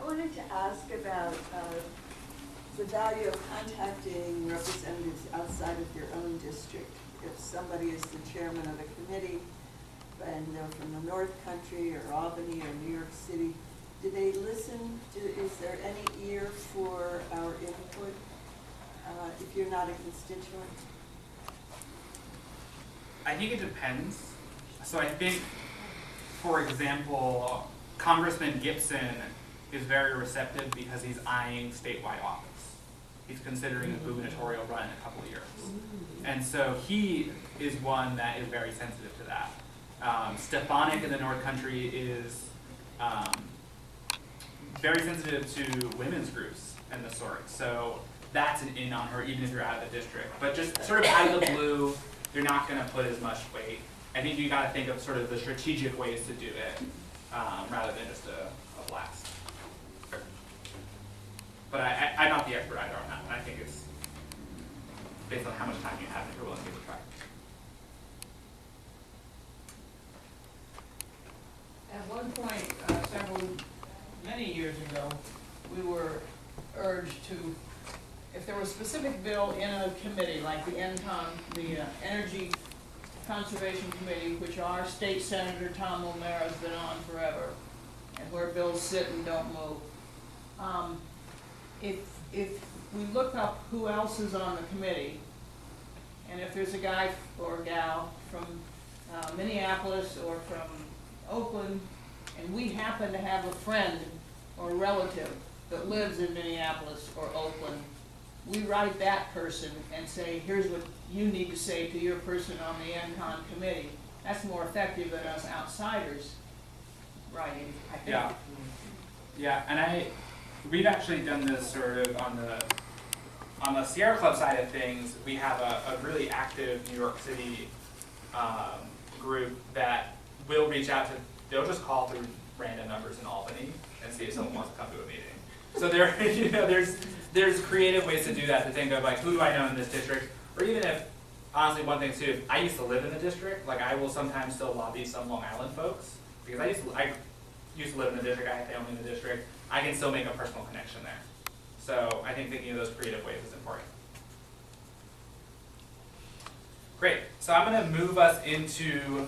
I wanted to ask about the value of contacting representatives outside of your own district. If somebody is the chairman of a committee and they're from the North Country or Albany or New York City, do they listen? Is there any ear for our input if you're not a constituent? I think it depends. So I think, for example, Congressman Gibson is very receptive because he's eyeing statewide office. He's considering a gubernatorial run in a couple of years. And so he is one that is very sensitive to that. Stefanik in the North Country is very sensitive to women's groups and the sort. So that's an in on her, even if you're out of the district. But just sort of out of the blue, you're not going to put as much weight. I think you got to think of sort of the strategic ways to do it rather than just a blast. But I'm not the expert either on that one. I think it's based on how much time you have and if you're willing to give it a try. At one point, many years ago, we were urged to, if there was a specific bill in a committee, like the the Energy Conservation Committee, which our state senator Tom O'Mara has been on forever, and where bills sit and don't move. If we look up who else is on the committee, and if there's a guy or a gal from Minneapolis or from Oakland, and we happen to have a friend or a relative that lives in Minneapolis or Oakland, we write that person and say, here's what you need to say to your person on the ENCON committee. That's more effective than us outsiders writing, I think. Yeah, and we've actually done this sort of on the Sierra Club side of things, we have a really active New York City group that will reach out to, they'll just call through random numbers in Albany and see if someone wants to come to a meeting. So there, you know, there's creative ways to do that, to think of like, who do I know in this district? Or even if, honestly, one thing too, if I used to live in the district, like I will sometimes still lobby some Long Island folks, because I used to live in the district, I have family in the district, I can still make a personal connection there. So I think thinking of those creative ways is important. Great, so I'm gonna move us into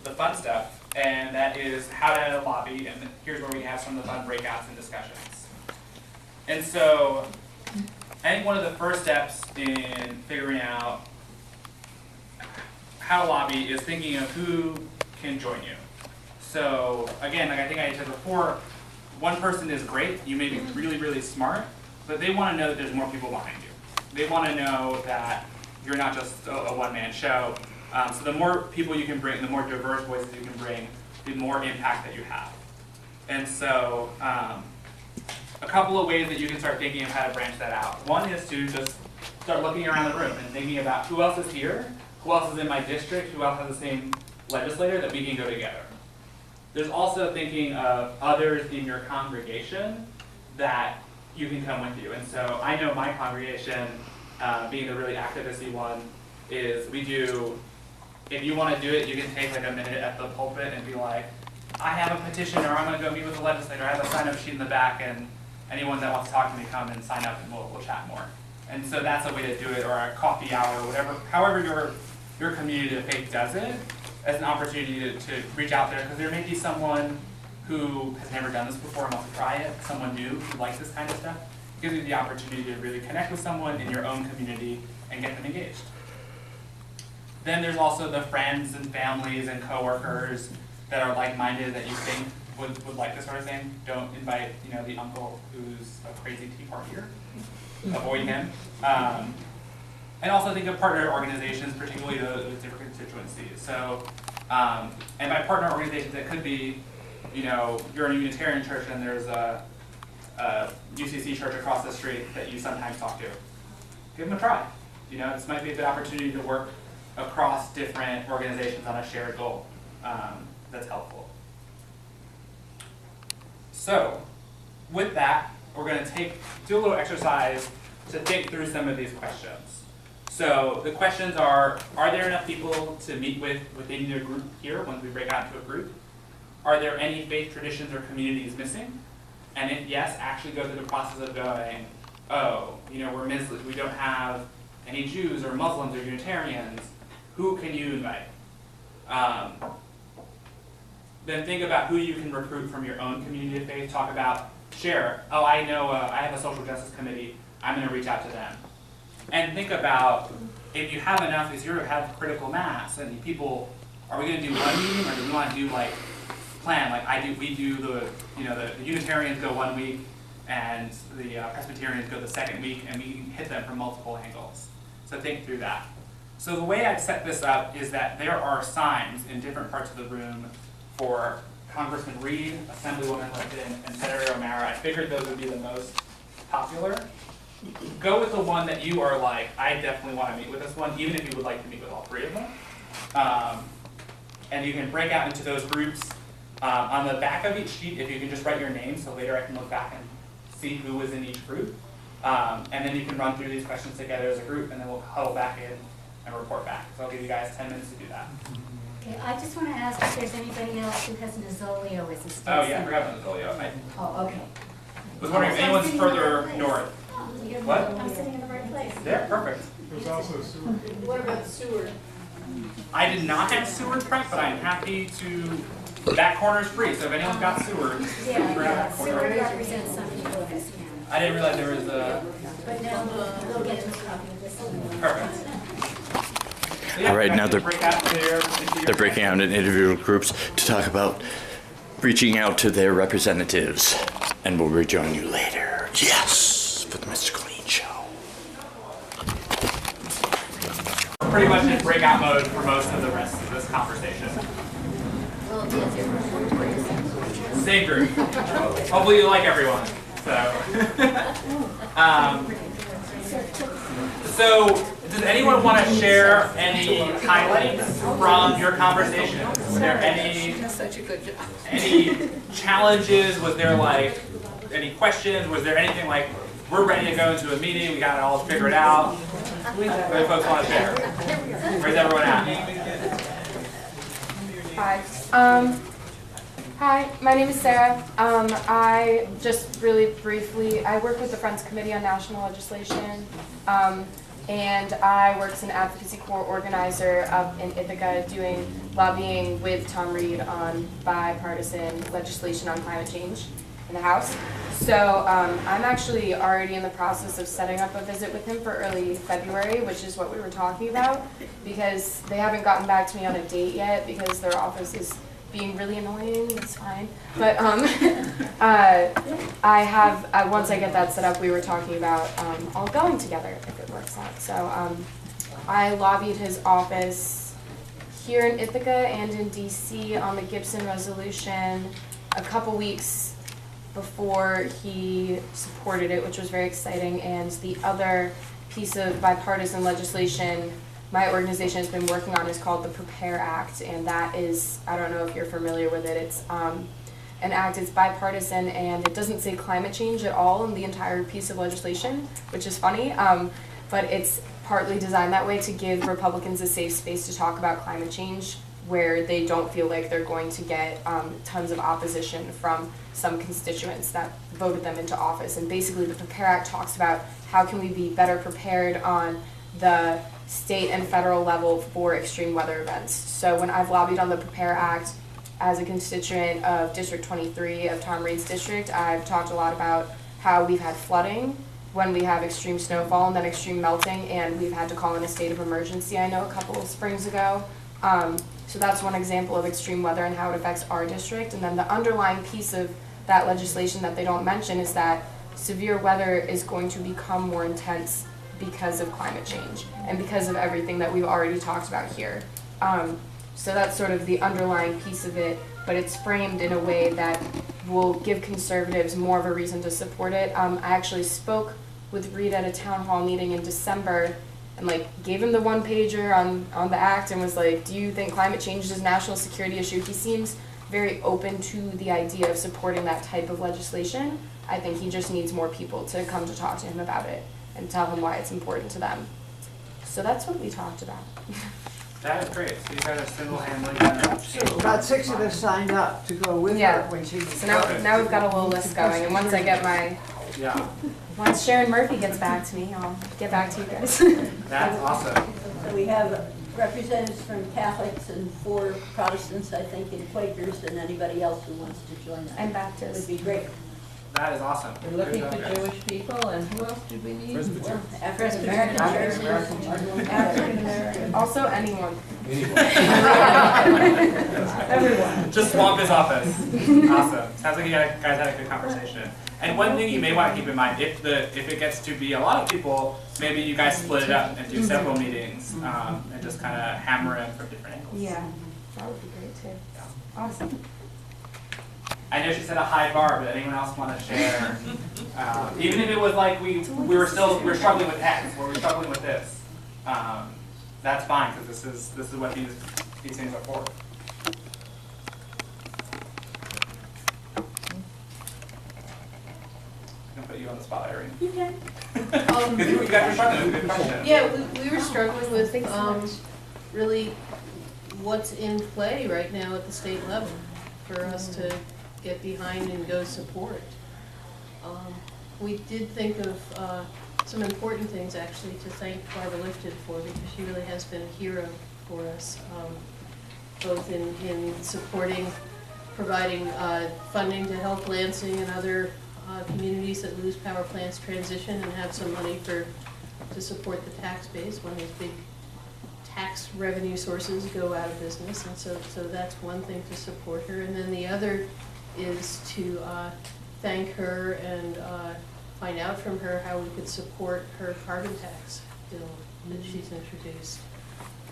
the fun stuff, and that is how to lobby, and here's where we have some of the fun breakouts and discussions. And so, I think one of the first steps in figuring out how to lobby is thinking of who can join you. So again, like I think I said before, one person is great, you may be really, really smart, but they want to know that there's more people behind you. They want to know that you're not just a one-man show. So the more people you can bring, the more diverse voices you can bring, the more impact that you have. And so a couple of ways that you can start thinking of how to branch that out. One is to just start looking around the room and thinking about who else is here, who else is in my district, who else has the same legislator that we can go together. There's also thinking of others in your congregation that you can come with you. And so I know my congregation, being the really activisty one, is we do, if you want to do it, you can take like a minute at the pulpit and be like, I have a petition, or I'm going to go meet with the legislator, I have a sign-up sheet in the back, and anyone that wants to talk to me, come and sign up and we'll chat more. And so that's a way to do it, or a coffee hour, or whatever, however your community of faith does it, as an opportunity to reach out there, because there may be someone who has never done this before and wants to try it, someone new who likes this kind of stuff. It gives you the opportunity to really connect with someone in your own community and get them engaged. Then there's also the friends and families and coworkers that are like-minded that you think would like this sort of thing. Don't invite, you know, the uncle who's a crazy tea partier. Avoid him. And also think of partner organizations, particularly the different constituencies. So, and by partner organizations, it could be, you know, you're in a Unitarian church and there's a UCC church across the street that you sometimes talk to. Give them a try. You know, this might be a good opportunity to work across different organizations on a shared goal. That's helpful. So, with that, we're going to do a little exercise to think through some of these questions. So the questions are there enough people to meet with within your group here once we break out into a group? Are there any faith traditions or communities missing? And if yes, actually go through the process of going, oh, you know, we don't have any Jews or Muslims or Unitarians. Who can you invite? Then think about who you can recruit from your own community of faith. Talk about, share, oh, I know I have a social justice committee. I'm going to reach out to them. And think about, if you have enough, is you have critical mass, and people, are we going to do one meeting, or do we want to do like plan? Like we do the Unitarians go 1 week, and the Presbyterians go the second week, and we hit them from multiple angles. So think through that. So the way I've set this up is that there are signs in different parts of the room for Congressman Reed, Assemblywoman Lipton, and Senator O'Mara. I figured those would be the most popular. Go with the one that you are like, I definitely want to meet with this one, even if you would like to meet with all three of them. And you can break out into those groups. On the back of each sheet, if you can just write your name, so later I can look back and see who was in each group. And then you can run through these questions together as a group, and then we'll huddle back in and report back. So I'll give you guys 10 minutes to do that. Okay, I just want to ask if there's anybody else who has Nazolio as a state Oh yeah, I senator. forgot about Nazolio. Oh, okay. Was wondering if anyone's further north. What? I'm sitting in the right place. Yeah, perfect. There's also a sewer. What about Seward? I did not have Seward prep, but I'm happy to. That corner's free, so if anyone's got Seward, Yeah, grab that corner. Seward represents some people of this town. I didn't realize there was a. But now they'll get a copy of this one. Perfect. So yeah, All right, now break out they're breaking out in individual groups to talk about reaching out to their representatives, and we'll rejoin you later. Yes, for the Mr. Clean show. Pretty much in breakout mode for most of the rest of this conversation. Well, yes, Same group. Hopefully you like everyone. So, So, does anyone want to share any highlights from your conversation? Were there any any challenges? Was there like any questions? Was there anything like we're ready to go into a meeting? We got it all figured out. What do folks want to share? Where's everyone at? Hi. Hi, my name is Sarah. I just really briefly, I work with the Friends Committee on National Legislation, and I work as an advocacy corps organizer up in Ithaca doing lobbying with Tom Reed on bipartisan legislation on climate change in the House. So I'm actually already in the process of setting up a visit with him for early February, which is what we were talking about, because they haven't gotten back to me on a date yet because their office is being really annoying. It's fine. But once I get that set up, we were talking about all going together if it works out. So I lobbied his office here in Ithaca and in DC on the Gibson resolution a couple weeks before he supported it, which was very exciting. And the other piece of bipartisan legislation my organization has been working on is called the Prepare Act, and that is, I don't know if you're familiar with it, it's an act, it's bipartisan, and it doesn't say climate change at all in the entire piece of legislation, which is funny, but it's partly designed that way to give Republicans a safe space to talk about climate change where they don't feel like they're going to get tons of opposition from some constituents that voted them into office. And basically the Prepare Act talks about how can we be better prepared on the state and federal level for extreme weather events. So when I've lobbied on the Prepare Act as a constituent of District 23 of Tom Reed's district, I've talked a lot about how we've had flooding when we have extreme snowfall and then extreme melting, and we've had to call in a state of emergency, I know, a couple of springs ago. So that's one example of extreme weather and how it affects our district. And then the underlying piece of that legislation that they don't mention is that severe weather is going to become more intense because of climate change and because of everything that we've already talked about here. So that's sort of the underlying piece of it, but it's framed in a way that will give conservatives more of a reason to support it. I actually spoke with Reed at a town hall meeting in December and gave him the one pager on the act and was like, do you think climate change is a national security issue? He seems very open to the idea of supporting that type of legislation. I think he just needs more people to come to talk to him about it and tell him why it's important to them. So that's what we talked about. That is great. So you guys are single-handedly gonna So about 6 of us signed up to go with her when she was. So now we've got a little list going, and once I get once Sharon Murphy gets back to me, I'll get back to you guys. That's awesome. So we have representatives from Catholics and 4 Protestants, I think, and Quakers, and anybody else who wants to join us. And Baptists. Would be great. That is awesome. We're looking for Jewish people, and who else did we need? African American churches. African American. Also anyone. Everyone. Just swamp his office. Awesome. Sounds like you guys had a good conversation. And one thing you may want to keep in mind, if it gets to be a lot of people, maybe you guys split it up and do several meetings and just kind of hammer in from different angles. Yeah, that would be great too. Awesome. I know she set a high bar, but anyone else want to share? Even if it was like we were struggling with X, or we're struggling with this, that's fine because this is what these things are for. I can put you on the spot, Irene. You can. Because you guys were struggling with a good question. Yeah, we were struggling with really what's in play right now at the state level for us to get behind and go support. We did think of some important things actually to thank Barbara Lifted for, because she really has been a hero for us, both in supporting, providing funding to help Lansing and other communities that lose power plants transition and have some money to support the tax base when these big tax revenue sources go out of business, and so that's one thing to support her. And then the other is to thank her and find out from her how we could support her carbon tax bill that she's introduced.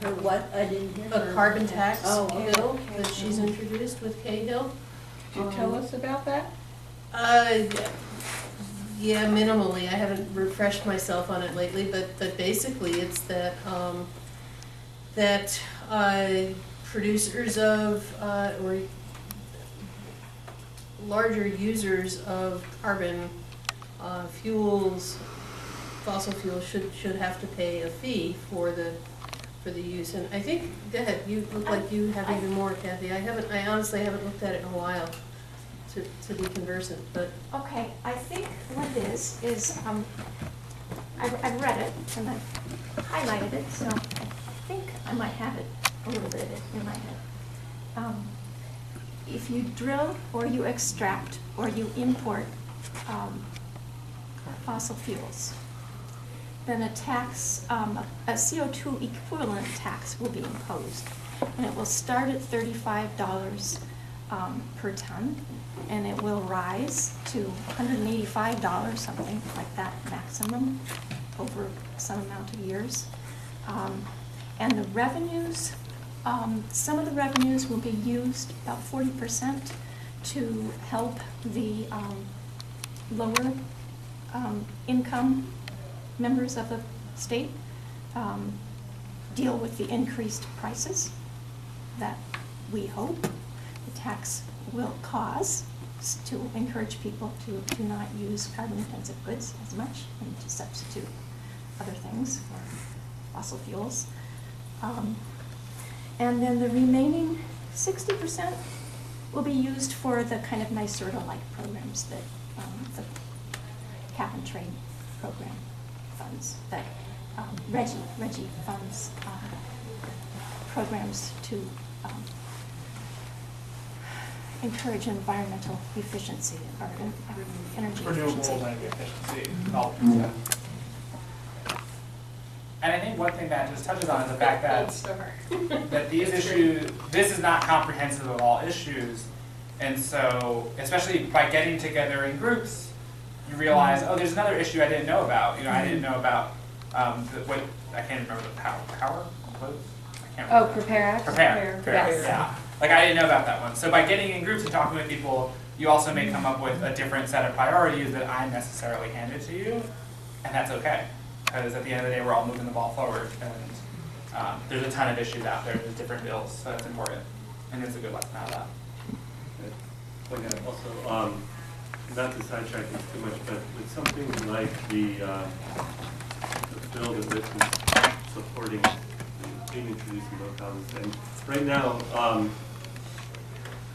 Her what? I didn't hear. A carbon tax bill okay. that she's introduced with Cahill. Could you tell us about that? Yeah, minimally. I haven't refreshed myself on it lately, but basically it's that producers of or larger users of carbon fuels, fossil fuels should have to pay a fee for the use. And I think, go ahead, you look like you have even more, Kathy. I honestly haven't looked at it in a while to be conversant, but. Okay, I think what it is I've read it and I've highlighted it, so I think I might have it a little bit in my head. If you drill or you extract or you import fossil fuels, then a tax, a CO2 equivalent tax will be imposed. And it will start at $35 per ton, and it will rise to $185, something like that maximum, over some amount of years. And the revenues, some of the revenues will be used, about 40%, to help the lower income members of the state deal with the increased prices that we hope the tax will cause to encourage people to not use carbon-intensive goods as much and to substitute other things for fossil fuels. And then the remaining 60% will be used for the kind of NYSERDA-like programs that the cap and trade program funds, that RGGI funds programs to encourage environmental efficiency or energy efficiency. Renewable energy efficiency. And I think one thing that just touches on is the fact that these issues, this is not comprehensive of all issues, and so especially by getting together in groups, you realize, oh, there's another issue I didn't know about. You know, I didn't know about what I can't remember the power quotes. I can't remember. Oh, Prepare Act? Prepare. Yes. Yeah. Like I didn't know about that one. So by getting in groups and talking with people, you also may come up with a different set of priorities that I necessarily handed to you, and that's okay. Because at the end of the day, we're all moving the ball forward, and there's a ton of issues out there. There's different bills, so it's important, and it's a good lesson out of that. Also, not to sidetrack this too much, but with something like the bill that Rich is supporting, being introduced in both houses, and right now,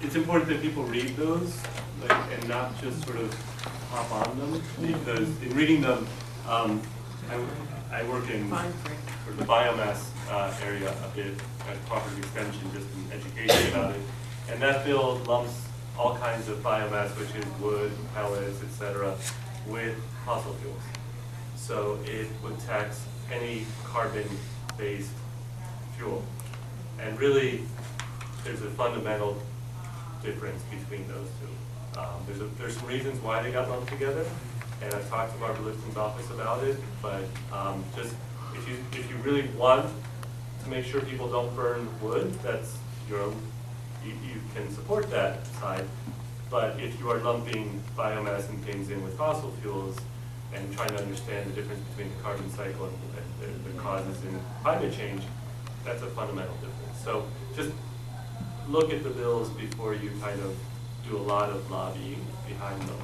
it's important that people read those, and not just sort of hop on them, because in reading them, I work in sort of the biomass area a bit at Cooperative Extension, just in education about it. And that bill lumps all kinds of biomass, which is wood, pellets, etc., with fossil fuels. So it would tax any carbon-based fuel. And really, there's a fundamental difference between those two. There's some reasons why they got lumped together. And I've talked to Barbara Lifton's office about it, but just if you really want to make sure people don't burn wood, that's your own, you can support that side. But if you are lumping biomass and things in with fossil fuels and trying to understand the difference between the carbon cycle and the causes in climate change, that's a fundamental difference. So just look at the bills before you kind of do a lot of lobbying behind them.